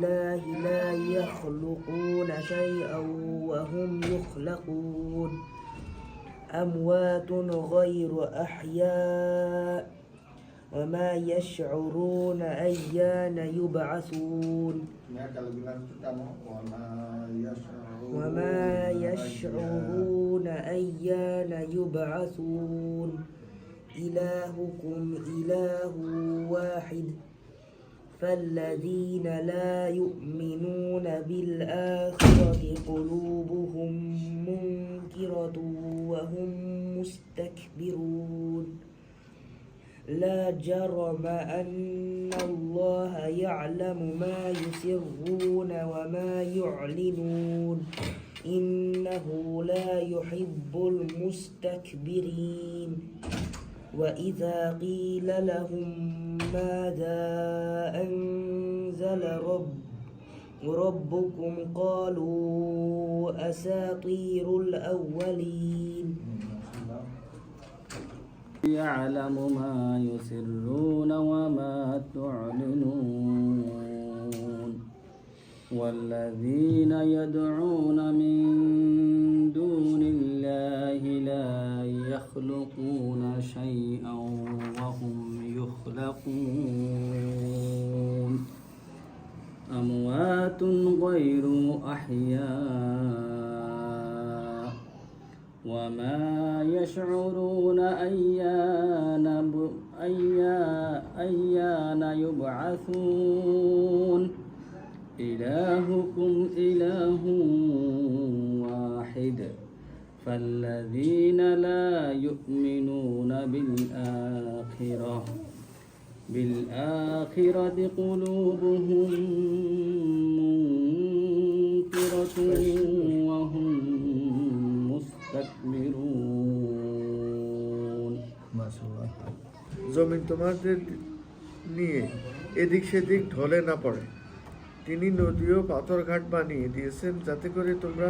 الله لا يخلقون شيئا وهم يخلقون أموات غير أحياء وما يشعرون أيان يبعثون وما يشعرون أيان يبعثون إلهكم إله واحد فالذين لا يؤمنون بالآخرة قلوبهم منكرة وهم مستكبرون لا جرم أن الله يعلم ما يسرون وما يعلنون إنه لا يحب المستكبرين وإذا قيل لهم ماذا أنزل ربكم قالوا أساطير الأولين يعلم ما يسرون وما تعلنون والذين يدعون من دون الله لا يخلقون شيئا وهم يخلقون أموات غير أحياء وما يشعرون أيان يبعثون إلهكم إله واحد فالذين لا يؤمنون بالآخرة قلوبهم منكرة وهم মুস্তাকবিরুন। জমিন তোমাদের নিয়ে এদিক সেদিক ঢলে না পড়ে। তিনি নদী ও পাথর ঘাট বানিয়ে দিয়েছেন যাতে করে তোমরা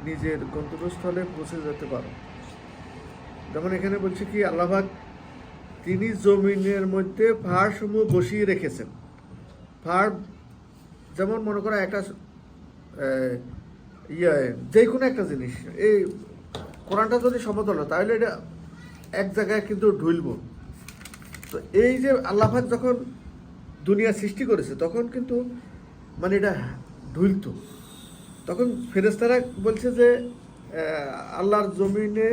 নিজের গন্তব্যস্থলে পৌঁছে যেতে পারো। যেমন এখানে বলছে কি আল্লাহ পাক তিনি জমিনের মধ্যে পাহাড় সমূহ বসিয়ে রেখেছেন। পাহাড় যেমন মনে করো একটা যে কোনো একটা জিনিস, এই কোরআনটা যদি সমতল তাহলে এটা এক জায়গায় কিন্তু ঢুলব। তো এই যে আল্লাহ পাক যখন দুনিয়া সৃষ্টি করেছে তখন কিন্তু মানে এটা ঢুলত। তখন ফেরেশতারা বলছে যে আল্লাহর জমিনে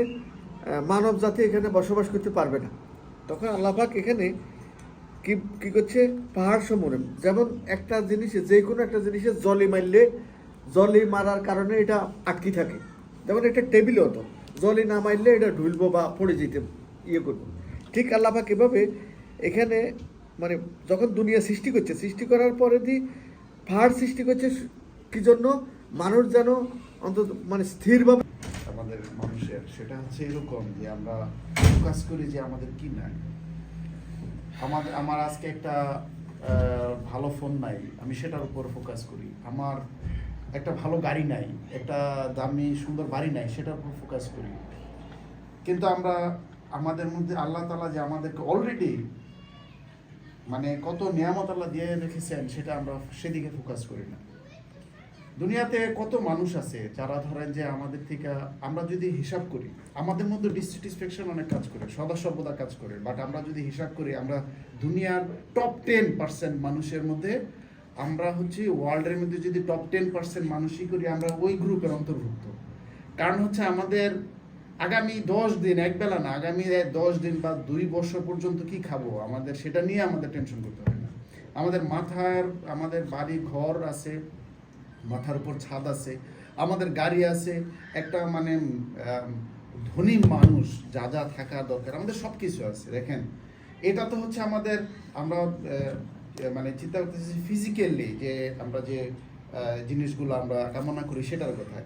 মানব জাতি এখানে বসবাস করতে পারবে না। তখন আল্লাহ পাক এখানে কি করছে, পাহাড় সমূহ যেমন একটা জিনিসে যে কোনো একটা জিনিসে জলি মারার কারণে এটা আটকে থাকে। যেমন একটা টেবিল হতো, জলি না মারলে এটা ঢুলবো বা পড়ে যেতে করবো। ঠিক আল্লাহ পাক এভাবে এখানে মানে যখন দুনিয়া সৃষ্টি করার পরে পাহাড় সৃষ্টি করছে কি জন্য, মানুষ যেন অন্তত মানে স্থিরভাবে আমাদের মানুষের সেটা হচ্ছে এরকম যে আমরা ফোকাস করি যে আমাদের কি নাই। আমার আজকে একটা ভালো ফোন নাই, আমি সেটার উপর ফোকাস করি। আমার একটা ভালো গাড়ি নাই, একটা দামি সুন্দর বাড়ি নাই, সেটার উপর ফোকাস করি। কিন্তু আমরা আমাদের মধ্যে আল্লাহ তাআলা যে আমাদেরকে অলরেডি মানে কত নিয়ামত আল্লাহ দিয়ে রেখেছেন সেটা আমরা সেদিকে ফোকাস করি না। দুনিয়াতে কত মানুষ আছে যারা ধরেন যে আমাদের থেকে আমরা যদি হিসাব করি, আমাদের মধ্যে ডিসস্যাটিসফ্যাকশন অনেক কাজ করে, সর্বদা কাজ করে। বাট আমরা যদি হিসাব করি, আমরা দুনিয়ার টপ 10% মানুষের মধ্যে আমরা হচ্ছে ওয়ার্ল্ডের মধ্যে যদি টপ 10% মানুষই করি, আমরা ওই গ্রুপের অন্তর্ভুক্ত। কারণ হচ্ছে আমাদের আগামী 10 দিন, একবেলা না, আগামী 10 দিন বা 2 বছর পর্যন্ত কি খাবো আমাদের সেটা নিয়ে আমাদের টেনশন করতে হয় না। আমাদের বাড়ি ঘর আছে, মাথার উপর ছাদ আছে, আমাদের গাড়ি আছে, একটা মানে ধনী মানুষ যা যা থাকার দরকার আমাদের সব কিছু আছে। দেখেন, এটা তো হচ্ছে আমরা মানে চিন্তা করতেছি ফিজিক্যালি যে আমরা যে জিনিসগুলো আমরা কামনা করি সেটার কথা।